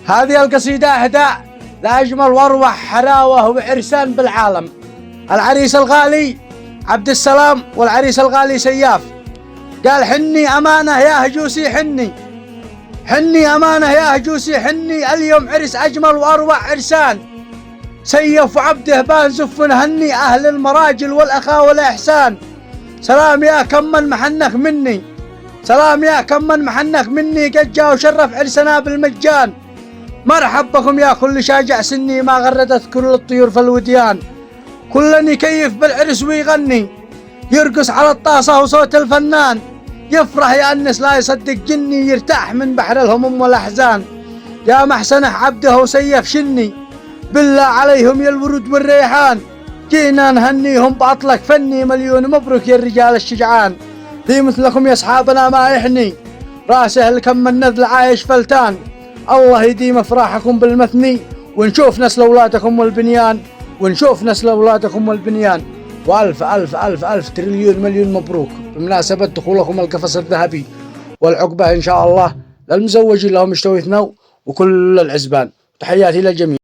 هذه القصيدة إهداء لأجمل وأروع حلاوة وعرسان بالعالم، العريس الغالي عبد السلام والعريس الغالي سياف. قال حني أمانة يا هجوسي حني أمانة يا هجوسي حني، اليوم عرس أجمل وأروع عرسان، سيف وعبده بان زف هني، أهل المراجل والأخاء والإحسان. سلام يا كم من محنك مني، سلام يا كم من محنك مني، قد جاء وشرف عرسنا بالمجان. مرحب بكم يا كل شاجع سني، ما غردت كل الطيور في الوديان. كل يكيف بالعرس ويغني، يرقص على الطاسة وصوت الفنان، يفرح يأنس لا يصدق جني، يرتاح من بحر الهموم والأحزان. يا محسنه عبده وسيف شني، بالله عليهم يا الورود والريحان، جينا نهنيهم بعطلك فني، مليون مبروك يا الرجال الشجعان. في مثلكم يا أصحابنا ما يحني، راسه الكم من نذل عايش فلتان، الله يديم افراحكم بالمثني، ونشوف نسل اولادكم والبنيان، ونشوف نسل اولادكم والبنيان. والف الف الف الف تريليون مليون مبروك بمناسبة دخولكم القفص الذهبي، والعقبة ان شاء الله للمزوجين لهم مشتوي ثنو وكل العزبان. تحياتي للجميع.